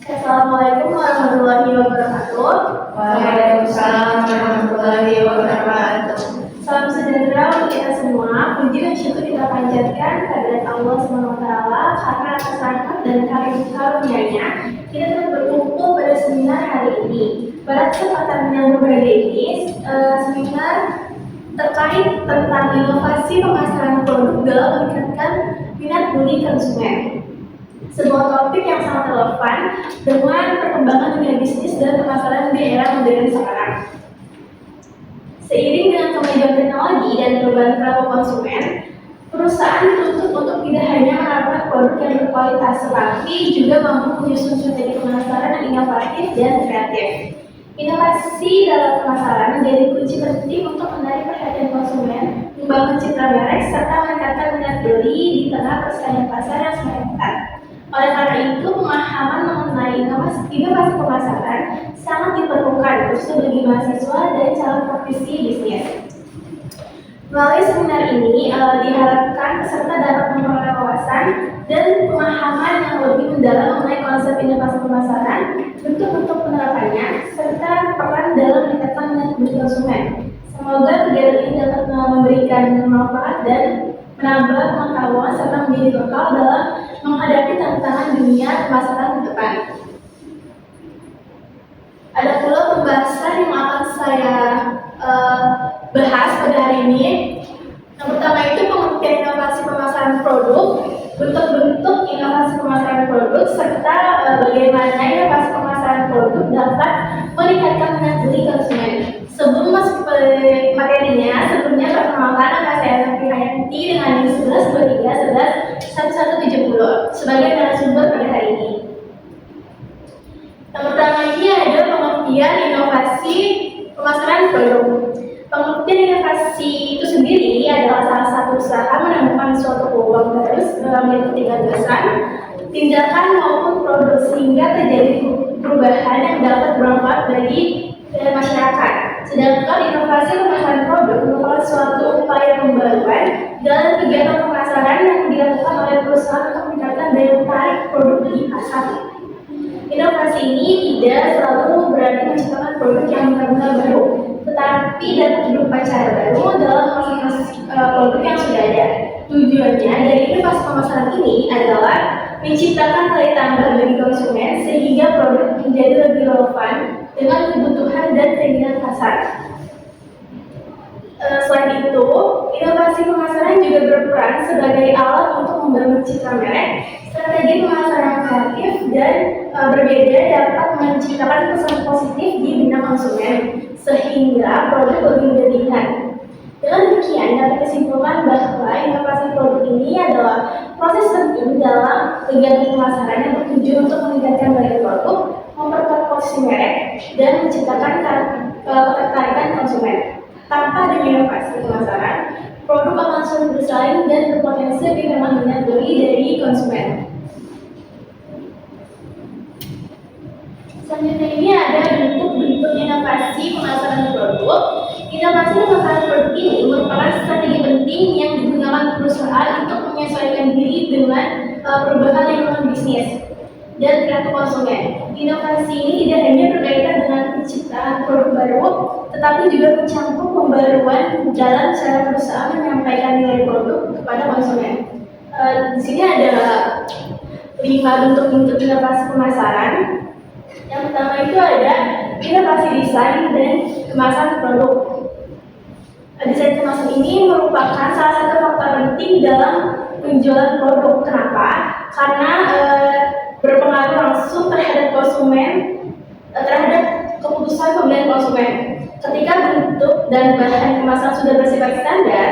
Assalamualaikum warahmatullahi wabarakatuh. Waalaikumsalam warahmatullahi wabarakatuh. Salam sejahtera untuk kita semua. Puji dan syukur kita panjatkan kehadirat Allah SWT karena atas rahmat dan karunia-Nya kita telah berkumpul pada seminar hari ini. Pada kesempatan yang berbeda ini, seminar terkait tentang inovasi pemasaran produk dalam meningkatkan minat beli konsumen. Sebuah topik yang sangat relevan dengan perkembangan dunia bisnis dan pemasaran di era modern sekarang. Seiring dengan kemajuan teknologi dan perubahan perilaku konsumen, perusahaan dituntut untuk tidak hanya menawarkan produk yang berkualitas, tetapi juga mampu menyusun strategi pemasaran yang inovatif dan kreatif. Inovasi dalam pemasaran menjadi kunci penting untuk menarik perhatian konsumen, membangun citra merek, serta meningkatkan minat beli di tengah persaingan pasar yang semakin ketat. Oleh karena itu, pemahaman mengenai inovasi pemasaran sangat diperlukan khususnya bagi mahasiswa dan calon praktisi bisnis. Melalui seminar ini diharapkan peserta dapat memperoleh wawasan dan pemahaman yang lebih mendalam mengenai konsep inovasi pemasaran, bentuk-bentuk penerapannya, serta peran dalam meningkatkan minat beli konsumen. Semoga kegiatan ini dapat memberikan manfaat dan menambah pengetahuan serta menjadi bekal dalam menghadapi tantangan dunia pemasaran ke depan. Ada pula pembahasan yang akan saya bahas pada hari ini. Yang pertama itu pengertian inovasi pemasaran produk, bentuk-bentuk inovasi pemasaran produk, serta bagaimana inovasi pemasaran produk dapat meningkatkan minat beli konsumen. Sebelum masuk ke materinya, sebelumnya perkenalkan nama saya Nafi Hayanti dengan NIM 1123 11 1170 sebagai narasumber pada hari ini. Yang pertama ini ada pengertian inovasi pemasaran produk. Pengertian inovasi itu sendiri adalah salah satu usaha menemukan suatu peluang baru mengikuti gagasan, tindakan maupun produk sehingga terjadi perubahan yang dapat bermanfaat bagi masyarakat. Sedangkan inovasi pemasaran produk merupakan suatu upaya pembaruan dalam kegiatan pemasaran yang dilakukan oleh perusahaan untuk meningkatkan daya tarik produk di pasar. Inovasi ini tidak selalu berarti menciptakan produk yang benar-benar baru, tetapi dapat berupa cara baru dalam proses produk yang sudah ada. Tujuannya dari inovasi pemasaran ini adalah menciptakan nilai tambah bagi konsumen sehingga produk menjadi lebih relevan dengan kebutuhan dan keinginan pasar. Selain itu, inovasi pemasaran juga berperan sebagai alat untuk membangun citra merek. Strategi pemasaran kreatif dan berbeda dapat menciptakan kesan positif di benak konsumen, sehingga produk lebih dilihat. Dengan demikian, dapat disimpulkan bahwa inovasi produk ini adalah proses penting dalam kegiatan pemasaran yang bertujuan untuk meningkatkan nilai produk, memperkuat posisi merek, dan menciptakan ketertarikan konsumen. Tanpa adanya inovasi pemasaran, produk akan sulit bersaing dan berpotensi kehilangan minat beli dari konsumen. Selanjutnya ini ada bentuk-bentuk inovasi pemasaran produk. Inovasi pemasaran produk ini merupakan strategi penting yang digunakan perusahaan untuk menyesuaikan diri dengan perubahan lingkungan bisnis dan perilaku konsumen. Inovasi ini tidak hanya berkaitan dengan penciptaan produk baru, tetapi juga mencakup pembaruan dalam cara perusahaan menyampaikan nilai produk kepada konsumen. Di sini ada 5 bentuk inovasi pemasaran. Yang pertama itu ada inovasi desain dan kemasan produk. Desain kemasan ini merupakan salah satu faktor penting dalam penjualan produk. Kenapa? Karena berpengaruh langsung terhadap konsumen, terhadap keputusan pembelian konsumen. Ketika bentuk dan bahan kemasan sudah bersifat standar,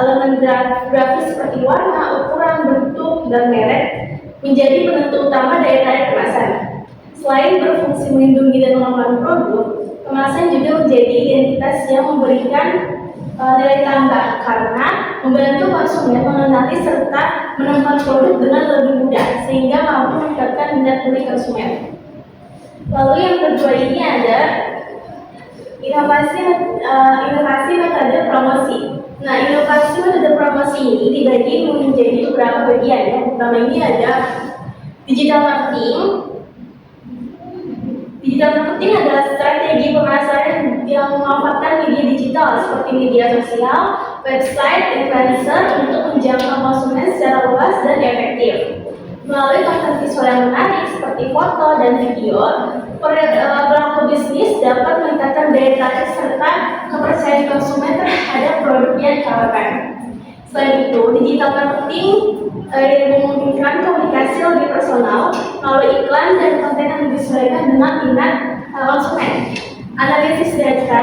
elemen grafis seperti warna, ukuran, bentuk, dan merek menjadi penentu utama daya tarik kemasan. Selain berfungsi melindungi dan mengamankan produk, kemasan juga menjadi identitas yang memberikan nilai tambah karena membantu konsumen mengenali serta menemukan produk dengan lebih mudah sehingga mampu meningkatkan minat beli konsumen. Lalu yang kedua ini ada inovasi metode promosi. Nah, inovasi metode promosi ini dibagi menjadi beberapa bagian. Yang pertama ini ada digital marketing, Digital marketing adalah strategi pemasaran yang memanfaatkan media digital seperti media sosial, website, influencer untuk menjangkau konsumen secara luas dan efektif. Melalui konten visual yang menarik seperti foto dan video, pelaku bisnis dapat meningkatkan daya tarik serta kepercayaan konsumen terhadap produk yang ditawarkan. Selain itu, digital marketing memungkinkan komunikasi lebih personal melalui iklan dan konten yang disesuaikan dengan minat konsumen. Analisis data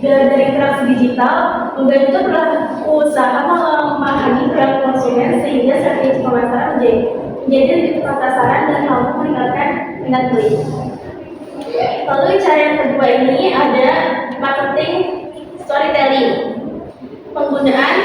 dari interaksi digital membantu pelaku usaha memahami perilaku konsumen sehingga strategi pemasaran menjadi lebih tepat sasaran dan mampu meningkatkan minat beli. Lalu cara yang kedua ini ada marketing storytelling. Penggunaan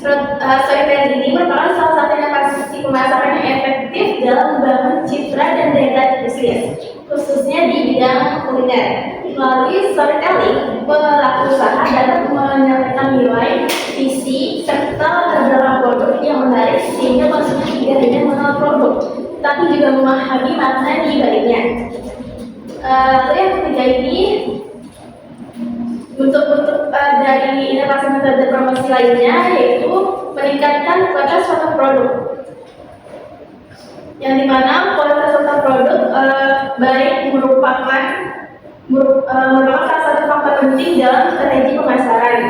storytelling ini merupakan salah satu inovasi pemasaran yang efektif dalam membangun citra dan daya tarik bisnis, khususnya di bidang kuliner. Melalui storytelling, pelaku usaha dapat menyampaikan nilai, visi, serta latar belakang produk yang menarik sehingga konsumen tidak hanya mengenal produk, tapi juga memahami makna di baliknya. Lalu yang ketiga ini, bentuk-bentuk dari inovasi metode promosi lainnya yaitu meningkatkan kualitas suatu produk, yang dimana kualitas suatu produk baik merupakan salah satu faktor penting dalam strategi pemasaran.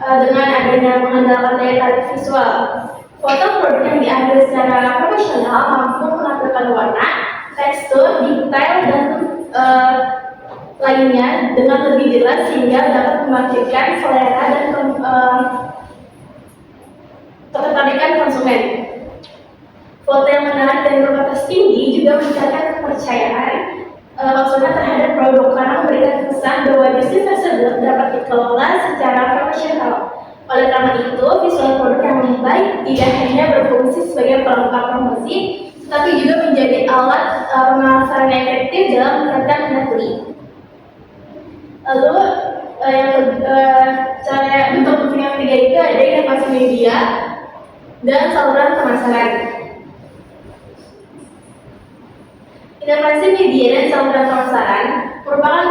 Dengan adanya mengandalkan daya tarik visual, foto produk yang diambil secara profesional mampu menampilkan warna, tekstur, detail dan lainnya dengan lebih jelas sehingga dapat membangkitkan selera dan ketertarikan konsumen. Foto yang menarik dan berkualitas tinggi juga meningkatkan kepercayaan konsumen terhadap produk karena memberikan kesan bahwa bisnis tersebut dapat dikelola secara profesional. Oleh karena itu, visual produk yang baik tidak hanya berfungsi sebagai pelengkap promosi, tapi juga menjadi alat pemasaran yang efektif dalam meningkatkan minat beli. Lalu cara bentuk yang ketiga itu ada inovasi media dan saluran pemasaran. Inovasi media dan saluran pemasaran merupakan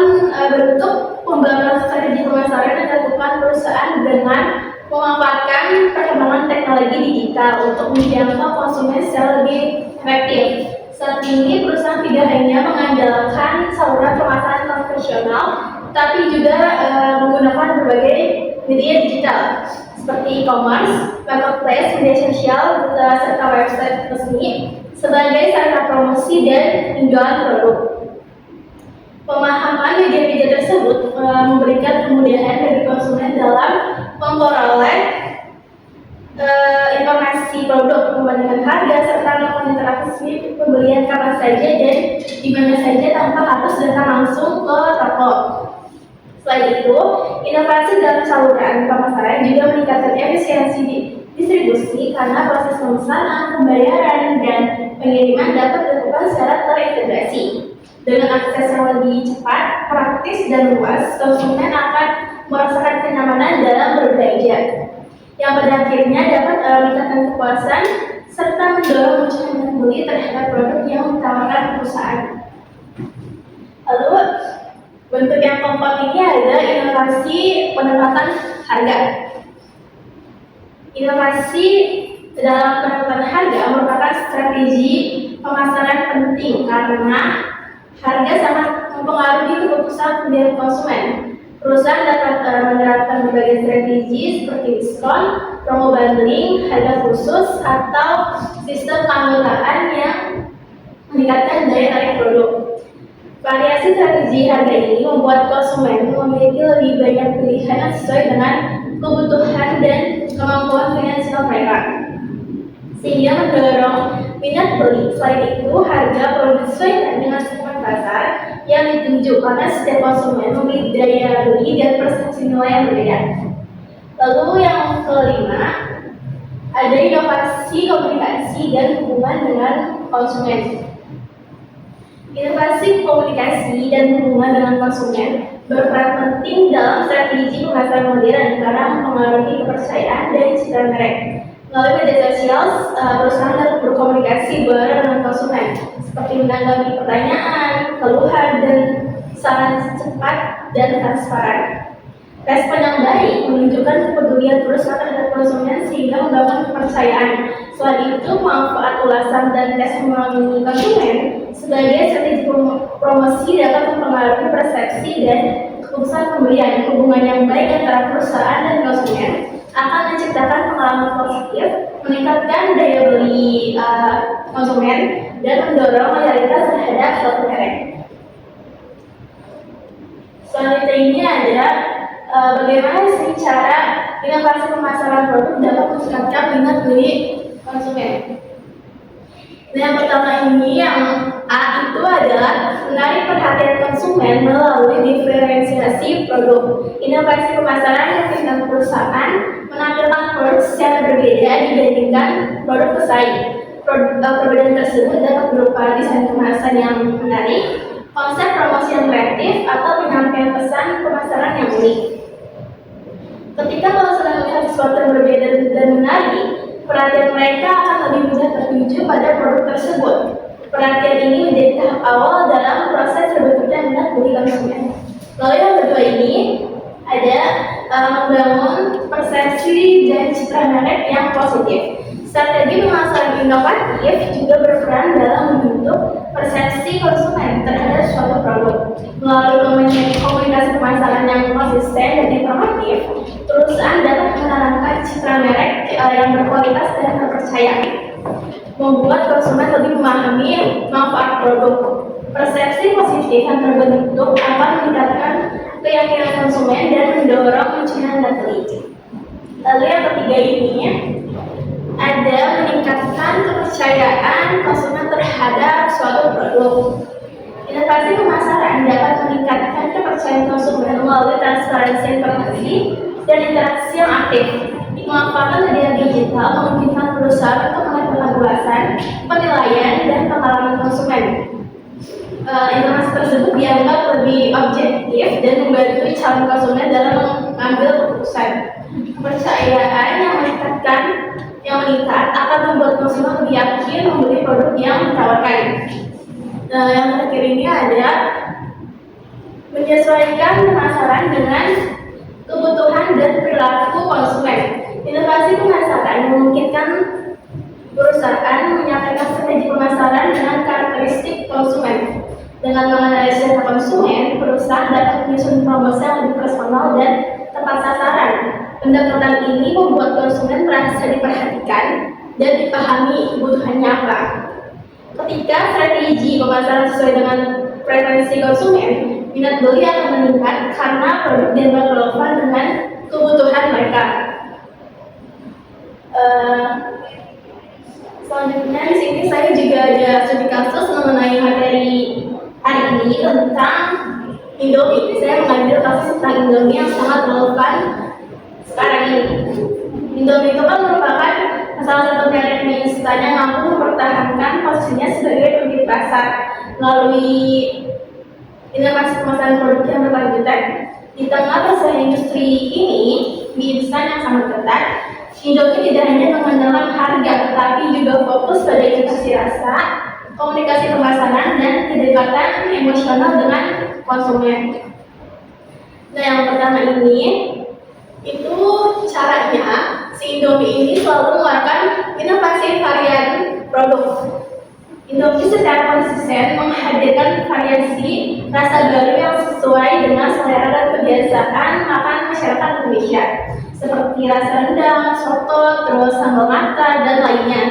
bentuk pembangunan strategi pemasaran yang dilakukan perusahaan dengan memanfaatkan perkembangan teknologi digital untuk menjangkau konsumen secara lebih efektif. Saat ini perusahaan tidak hanya mengandalkan saluran pemasaran konvensional, tapi juga menggunakan berbagai media digital seperti e-commerce, marketplace, media sosial, serta website resmi sebagai sarana promosi dan penjualan produk. Pemahaman media-media tersebut memberikan kemudahan bagi konsumen dalam memperoleh informasi produk, membandingkan harga, serta melakukan interaksi pembelian kapan saja dan di mana saja tanpa harus datang langsung ke toko. Selain itu, inovasi dalam saluran pemasaran juga meningkatkan efisiensi distribusi karena proses pemesanan, pembayaran, dan pengiriman dapat dilakukan secara terintegrasi. Dengan akses yang lebih cepat, praktis, dan luas, konsumen akan merasakan kenyamanan dalam berbelanja, yang pada akhirnya dapat meningkatkan kepuasan serta mendorong munculnya minat beli terhadap produk yang ditawarkan perusahaan. Lalu, bentuk yang keempat ini ada inovasi penempatan harga. Inovasi dalam penempatan harga merupakan strategi pemasaran penting karena harga sangat mempengaruhi keputusan pembelian konsumen. Perusahaan dapat menerapkan berbagai strategi seperti diskon, promo bundling, harga khusus, atau sistem keanggotaan yang meningkatkan daya tarik produk. Variasi strategi harga ini membuat konsumen memiliki lebih banyak pilihan sesuai dengan kebutuhan dan kemampuan finansial mereka, sehingga mendorong minat beli. Selain itu, harga perlu disesuaikan dengan segmen pasar yang dituju karena setiap konsumen memiliki daya beli dan persepsi nilai yang berbeda. Lalu yang kelima, ada inovasi komunikasi dan hubungan dengan konsumen. Inovasi komunikasi dan hubungan dengan konsumen berperan penting dalam strategi pemasaran modern karena mempengaruhi kepercayaan dan citra merek. Melalui media sosial, perusahaan dapat berkomunikasi dengan konsumen, seperti menanggapi pertanyaan, keluhan, dan sangat cepat dan transparan. Respon yang baik menunjukkan kepedulian perusahaan terhadap konsumen sehingga membangun kepercayaan. Selain itu, manfaat ulasan dan tes melalui konsumen sebagai strategi promosi dapat mempengaruhi persepsi dan keputusan pembelian. Hubungan yang baik antara perusahaan dan konsumen akan menciptakan pengalaman positif, meningkatkan daya beli konsumen, dan mendorong loyalitas terhadap suatu merek. Selanjutnya ini ada bagaimana sih cara inovasi pemasaran produk dapat meningkatkan minat beli konsumen. Nah, yang pertama ini yang A itu adalah menarik perhatian konsumen melalui diferensiasi produk. Inovasi pemasaran yang dilakukan perusahaan menampilkan produk secara berbeda dibandingkan produk pesaing. Perbedaan tersebut dapat berupa desain kemasan yang menarik, konsep promosi yang kreatif, atau penyampaian pesan pemasaran yang unik. Ketika konsumen melihat sesuatu yang berbeda dan menarik, perhatian mereka akan lebih mudah tertuju pada produk tersebut. Perhatian ini menjadi tahap awal dalam proses terbentuknya minat beli konsumen. Lalu yang kedua ini ada membangun persepsi dan citra merek yang positif. Strategi pemasaran inovatif juga berperan dalam membentuk persepsi konsumen terhadap suatu produk. Melalui komunikasi pemasaran yang konsisten dan informatif, perusahaan dapat menanamkan citra merek yang berkualitas dan terpercaya, membuat konsumen lebih memahami manfaat produk. Persepsi positif yang terbentuk akan meningkatkan keyakinan konsumen dan mendorong munculnya minat beli. Lalu yang ketiga ini ada meningkatkan kepercayaan konsumen terhadap suatu produk. Inovasi pemasaran dapat meningkatkan kepercayaan konsumen melalui transparansi informasi dan interaksi yang aktif. Memanfaatkan media digital memungkinkan perusahaan untuk melakukan ulasan, penilaian, dan pengalaman konsumen. Informasi tersebut dianggap lebih objektif dan membantu calon konsumen dalam mengambil keputusan. Kepercayaan yang meningkat akan membuat konsumen lebih yakin membeli produk yang ditawarkan. Yang terakhir ini ada menyesuaikan pemasaran dengan kebutuhan dan perilaku konsumen. Inovasi pemasaran memungkinkan perusahaan menyampaikan strategi pemasaran dengan karakteristik konsumen. Dengan menganalisis data konsumen, perusahaan dapat menyusun promosi yang lebih personal dan tepat sasaran. Pendekatan ini membuat konsumen merasa diperhatikan dan dipahami kebutuhannya apa. Ketika strategi pemasaran sesuai dengan preferensi konsumen, minat beli akan meningkat karena produk dianggap relevan dengan kebutuhan mereka. Selanjutnya di sini saya juga ada studi kasus mengenai materi hari ini tentang Indomie. Saya mengambil kasus tentang Indomie yang sangat relevan sekarang ini. Indomie itu kan merupakan salah satu merek mie instan yang mampu mempertahankan posisinya sebagai pemilik pasar melalui inovasi pemasaran produk yang berkelanjutan. Di tengah persaingan industri ini, mie instan yang sangat ketat, Indomie tidak hanya mengandalkan harga, tetapi juga fokus pada inovasi rasa, komunikasi pemasaran, dan kedekatan emosional dengan konsumen. Nah, yang pertama ini itu caranya si Indomie ini selalu mengeluarkan inovasi varian produk. Indomie secara konsisten menghadirkan variasi rasa baru yang sesuai dengan selera dan kebiasaan makan masyarakat Indonesia, seperti rasa rendang, soto, terus sambal mata, dan lainnya.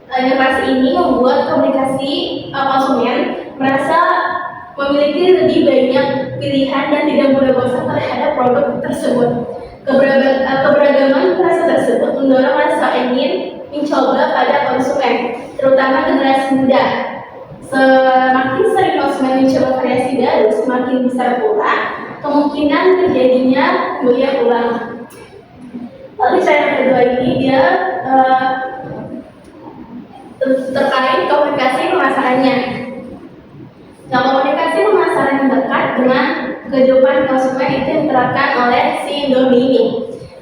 Inovasi ini membuat komunikasi konsumen merasa memiliki lebih banyak pilihan dan tidak mudah bosan terhadap produk tersebut. Keberagaman rasa tersebut mendorong rasa ingin mencoba pada konsumen, terutama generasi muda. Semakin sering konsumen mencoba variasi baru, semakin besar pula kemungkinan terjadinya beli ulang. Lalu cara yang kedua ini dia terkait komunikasi pemasarannya. Nah, komunikasi pemasaran yang dekat dengan kehidupan konsumen itu yang diterapkan oleh si Indomie ini.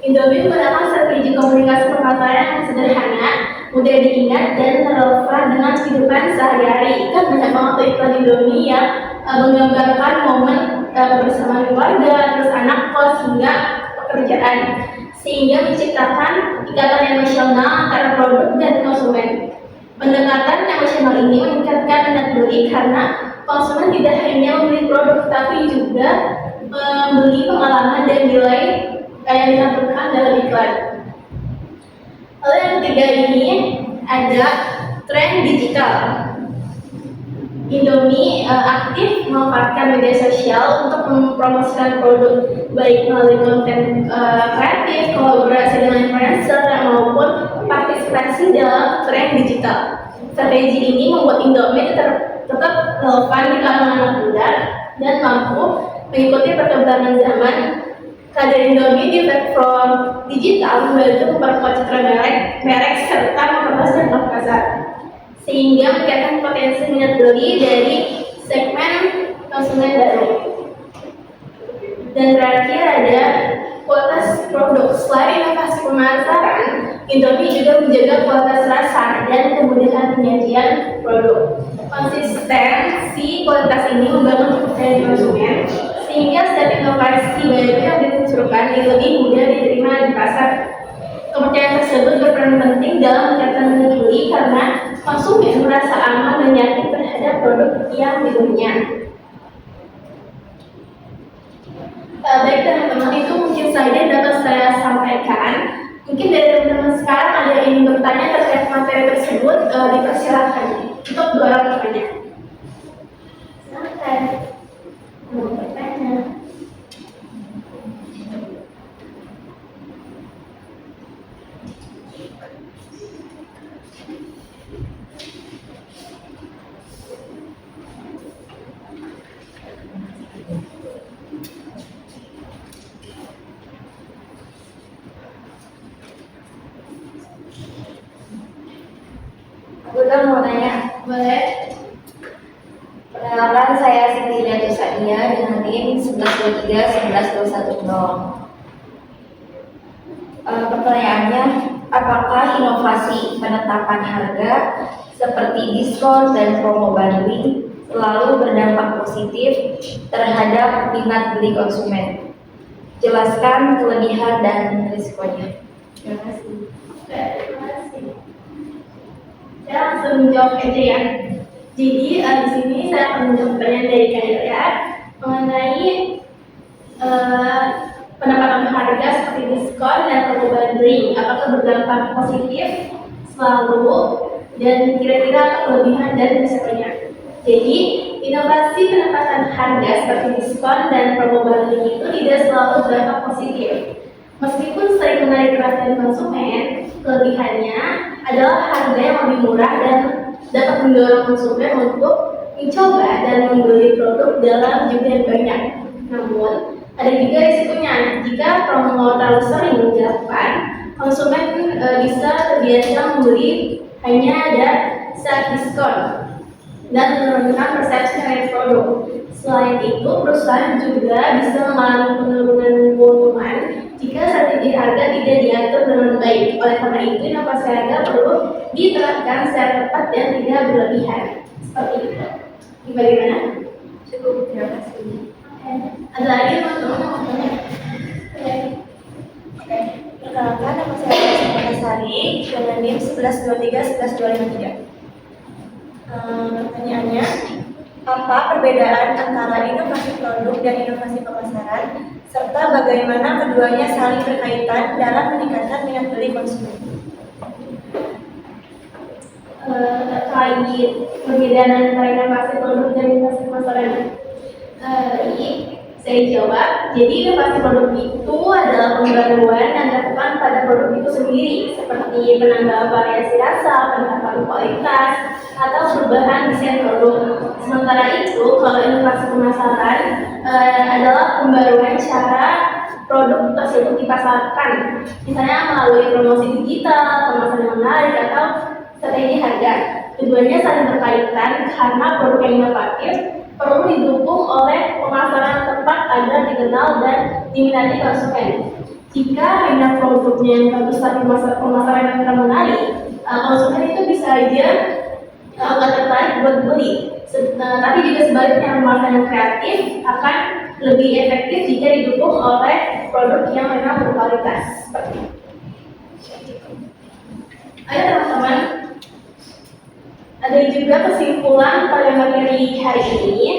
Indomie menggunakan strategi komunikasi pemasaran yang sederhana, mudah diingat, dan relevan dengan kehidupan sehari-hari. Kan banyak banget iklan Indomie yang menggambarkan momen bersama keluarga, terus anak kos hingga pekerjaan, sehingga menciptakan ikatan emosional antara produk dan konsumen. Pendekatan emosional ini meningkatkan minat beli karena konsumen tidak hanya membeli produk tapi juga membeli pengalaman dan nilai yang ditampilkan dalam iklan. Lalu yang ketiga ini ada tren digital. Indomie aktif memanfaatkan media sosial untuk mempromosikan produk baik melalui konten kreatif, kolaborasi dengan influencer maupun partisipasi dalam tren digital. Strategi ini membuat Indomie tetap relevan di kalangan anak muda dan mampu mengikuti perkembangan zaman. Kehadiran Indomie di platform digital membantu memperkuat citra merek serta memperluas jangkauan pasar, sehingga meningkatkan potensi minat beli dari segmen konsumen baru. Dan terakhir ada kualitas produk. Selain inovasi pemasaran, Indomie juga menjaga kualitas rasa dan kemudahan penyajian produk. Konsistensi kualitas ini membangun kepercayaan konsumen, sehingga setiap inovasi baru yang diluncurkan lebih mudah diterima di pasar. Kepercayaan tersebut berperan penting dalam meningkatkan minat beli karena konsumen merasa aman dan yakin terhadap produk yang dibelinya. Baik teman-teman, itu mungkin saja dapat saya sampaikan. Mungkin dari teman-teman sekarang ada yang ingin bertanya terkait materi tersebut, dipersilakan untuk dua orang bertanya. Silakan. Mau bertanya. Aku mau nanya. Boleh. Perkenalkan, saya Siti Hidayat Sadia dengan NIM 1123-11210. Pertanyaannya, apakah inovasi penetapan harga seperti diskon dan promo bundling selalu berdampak positif terhadap minat beli konsumen? Jelaskan kelebihan dan risikonya. Terima kasih. Terima kasih. Saya langsung menjawab aja ya. Jadi di sini saya akan menjawab pertanyaan dari kalian mengenai penetapan harga seperti diskon dan promo bundling, apakah berdampak positif selalu dan kira-kira apa kelebihan dan risikonya. Jadi inovasi penetapan harga seperti diskon dan promo bundling itu tidak selalu berdampak positif. Meskipun sering menarik perhatian konsumen, kelebihannya adalah harga yang lebih murah dan dapat mendorong konsumen untuk mencoba dan membeli produk dalam jumlah yang banyak. Namun, ada juga risikonya. Jika promo terlalu sering dilakukan, konsumen bisa terbiasa membeli hanya ada saat diskon dan menurunkan persepsi terhadap produk. Selain itu, perusahaan juga bisa mengalami penurunan keuntungan jika strategi harga tidak diatur dengan baik. Oleh karena itu, inovasi harga perlu diterapkan secara tepat dan tidak berlebihan. Seperti itu. Bagaimana? Cukup, terima kasih. Ada lagi teman-teman yang mau tanya? Oke. Perkenalkan, nama saya Siti Sari dengan NIM 1123-11253. Pertanyaannya, apa perbedaan antara inovasi produk dan inovasi pemasaran, serta bagaimana keduanya saling berkaitan dalam meningkatkan minat beli konsumen? Terkait perbedaan antara inovasi produk dan inovasi pemasaran, ini saya jawab. Jadi inovasi produk itu adalah pembaruan yang dilakukan pada produk itu sendiri, seperti penambahan variasi rasa, peningkatan kualitas, atau perubahan desain produk. Sementara itu, kalau inovasi pemasaran adalah pembaruan cara produk tersebut dipasarkan, misalnya melalui promosi digital, kemasan yang menarik, atau strategi harga. Keduanya saling berkaitan karena produk yang inovatif perlu didukung oleh pemasaran tepat agar dikenal dan diminati konsumen. Jika hanya produknya yang bagus tapi pemasaran yang kurang menarik, konsumen itu bisa aja nggak tertarik buat beli. Tapi juga sebaliknya pemasaran yang kreatif akan lebih efektif jika didukung oleh produk yang memang berkualitas. Seperti itu. Ayo teman-teman, ada juga kesimpulan pada materi hari ini,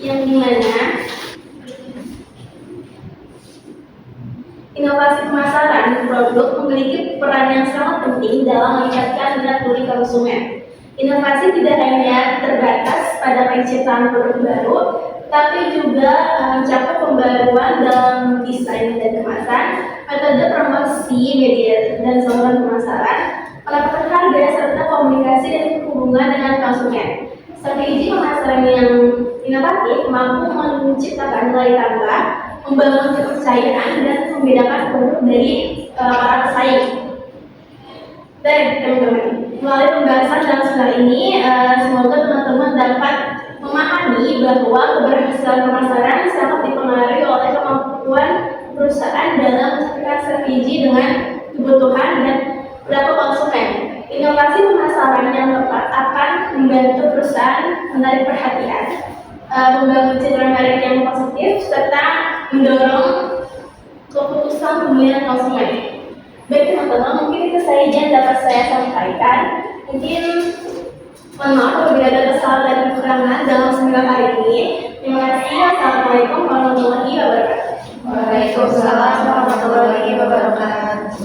yang dimana inovasi pemasaran produk memiliki peran yang sangat penting dalam meningkatkan minat beli konsumen. Inovasi tidak hanya terbatas pada penciptaan produk baru, tapi juga mencakup pembaruan dalam desain dan kemasan, metode promosi, media dan saluran pemasaran, pendekatan harga, serta komunikasi dan hubungan dengan konsumen. Strategi pemasaran yang inovatif mampu menciptakan nilai tambah, membangun kepercayaan, dan membedakan produk dari para pesaing. Baik teman-teman, melalui pembahasan dalam seminar ini, semoga teman-teman dapat memahami bahwa keberhasilan pemasaran sangat dipengaruhi oleh kemampuan perusahaan dalam menciptakan strategi dengan kebutuhan dan perilaku konsumen. Inovasi pemasaran yang tepat akan membantu perusahaan menarik perhatian, membangun citra merek yang positif, serta mendorong keputusan pemilihan konsumen. Baik teman-teman, mungkin itu saja yang dapat saya sampaikan. Mungkin mohon maaf apabila ada kesalahan dan kekurangan dalam seminar hari ini. Terima kasih. Assalamualaikum warahmatullahi wabarakatuh. Waalaikumsalam warahmatullahi wabarakatuh.